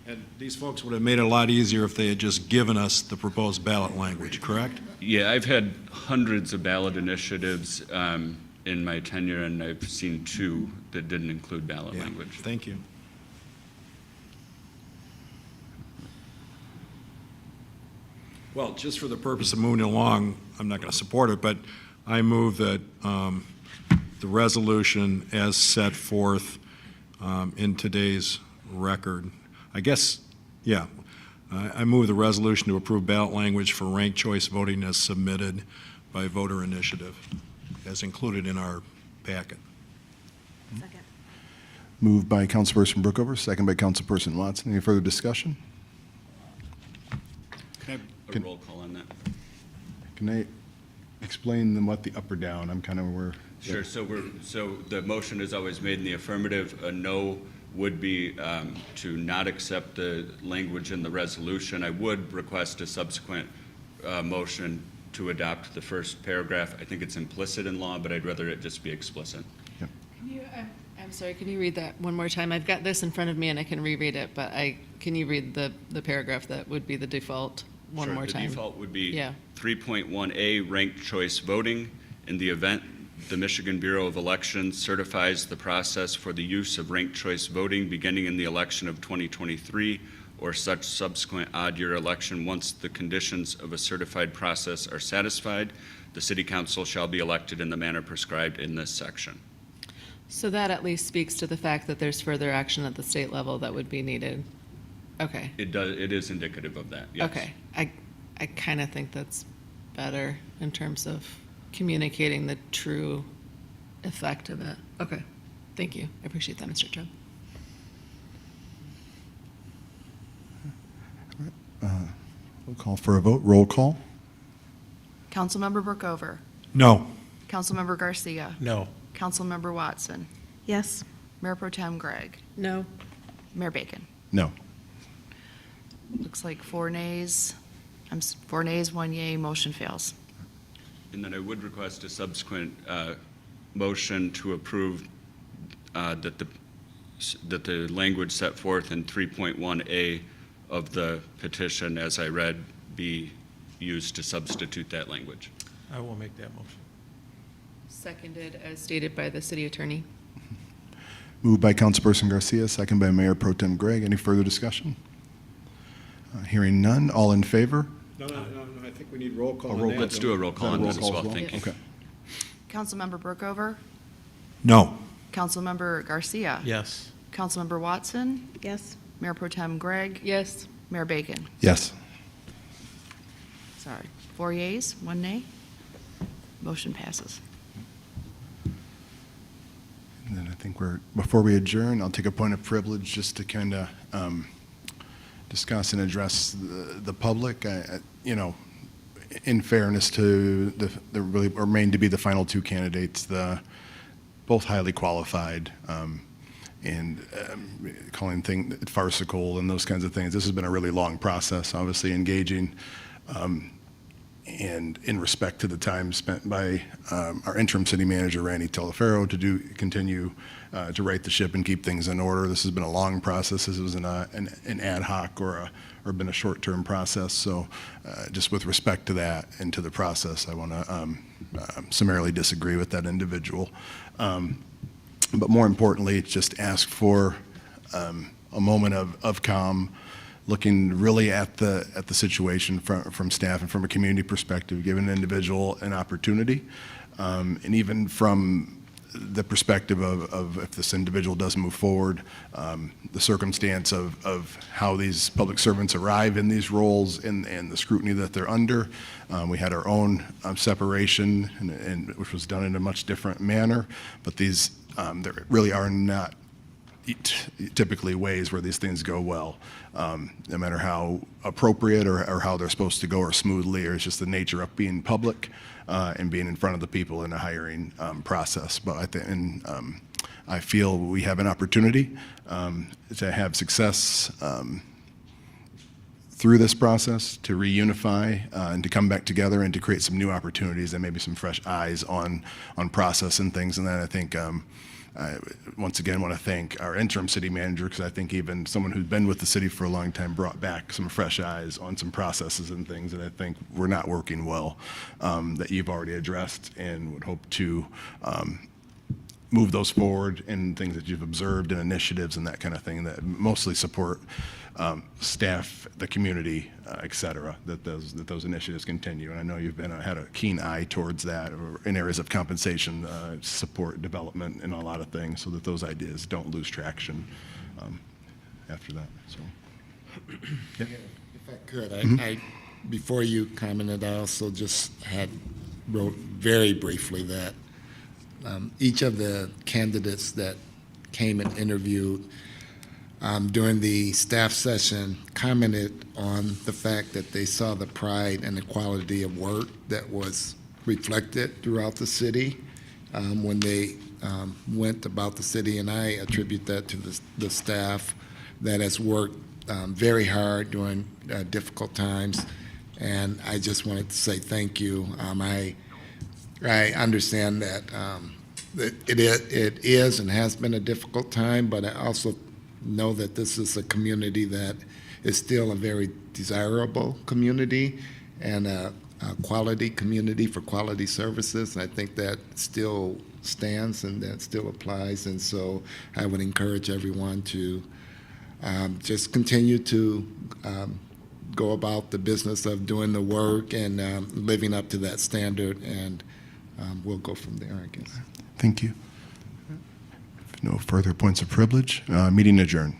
And these folks would have made it a lot easier if they had just given us the proposed ballot language, correct? Yeah, I've had hundreds of ballot initiatives in my tenure, and I've seen 2 that didn't include ballot Yeah. language. Thank you. Well, just for the purpose of moving along, I'm not going to support it, but I move that the resolution as set forth in today's record, I guess, yeah, I move the resolution to approve ballot language for ranked choice voting as submitted by voter initiative, as included in our packet. Second. Moved by Councilperson Brookover, second by Councilperson Watson. Any further discussion? Can I have a roll call on that? Can I explain what the up or down? I'm kind of where. Sure, so the motion is always made in the affirmative. A no would be to not accept the language in the resolution. I would request a subsequent motion to adopt the first paragraph. I think it's implicit in law, but I'd rather it just be explicit. I'm sorry, can you read that one more time? I've got this in front of me and I can reread it, but can you read the paragraph that would be the default one more time? The default would be Yeah. 3.1A, ranked choice voting. In the event the Michigan Bureau of Elections certifies the process for the use of ranked choice voting beginning in the election of 2023 or such subsequent odd-year election, once the conditions of a certified process are satisfied, the City Council shall be elected in the manner prescribed in this section. So that at least speaks to the fact that there's further action at the state level that would be needed. Okay. It is indicative of that, yes. Okay. I kind of think that's better in terms of communicating the true effect of it. Okay. Thank you. I appreciate that, Mr. Chubb. We'll call for a vote. Roll call. Councilmember Brookover, No. Councilmember Garcia, No. Councilmember Watson, Yes. Mayor Pro Tem Gregg, No. Mayor Bacon. No. Looks like 4 nays. 4 nays, 1 yay, motion fails. And then I would request a subsequent motion to approve that the language set forth in 3.1A of the petition, as I read, be used to substitute that language. I will make that motion. Seconded as stated by the city attorney. Moved by Councilperson Garcia, second by Mayor Pro Tem Gregg. Any further discussion? Hearing none. All in favor? No, I think we need roll call on that. Let's do a roll call on this as well, thank you. Okay. Councilmember Brookover, No. Councilmember Garcia, Yes. Councilmember Watson, Yes. Mayor Pro Tem Gregg, Yes. Mayor Bacon. Yes. Sorry. 4 yeas, 1 nay. Motion passes. And then I think before we adjourn, I'll take a point of privilege just to kind of discuss and address the public. In fairness to the really remain to be the final 2 candidates, both highly qualified, and calling things farcical and those kinds of things. This has been a really long process, obviously engaging, and in respect to the time spent by our interim city manager, Randy Telefero, to continue to right the ship and keep things in order. This has been a long process. This wasn't an ad hoc or been a short-term process. So just with respect to that and to the process, I want to summarily disagree with that individual. But more importantly, just ask for a moment of calm, looking really at the situation from staff and from a community perspective, giving an individual an opportunity, and even from the perspective of if this individual does move forward, the circumstance of how these public servants arrive in these roles and the scrutiny that they're under. We had our own separation, and which was done in a much different manner, but these there really are not typically ways where these things go well, no matter how appropriate or how they're supposed to go or smoothly, or it's just the nature of being public and being in front of the people in a hiring process. But I feel we have an opportunity to have success through this process, to reunify and to come back together and to create some new opportunities and maybe some fresh eyes on process and things. And then I think I once again want to thank our interim city manager, because I think even someone who's been with the city for a long time brought back some fresh eyes on some processes and things that I think were not working well, that you've already addressed, and would hope to move those forward, and things that you've observed and initiatives and that kind of thing that mostly support staff, the community, et cetera, that those initiatives continue. And I know you've had a keen eye towards that, or in areas of compensation, support, development, and a lot of things, so that those ideas don't lose traction after that. So, yeah. If I could, I before you commented, I also just wrote very briefly that each of the candidates that came and interviewed during the staff session commented on the fact that they saw the pride and the quality of work that was reflected throughout the city when they went about the city, and I attribute that to the staff that has worked very hard during difficult times, and I just wanted to say thank you. I understand that it is and has been a difficult time, but I also know that this is a community that is still a very desirable community and a quality community for quality services. I think that still stands and that still applies, and so I would encourage everyone to just continue to go about the business of doing the work and living up to that standard, and we'll go from there, I guess. Thank you. If no further points of privilege, meeting adjourned.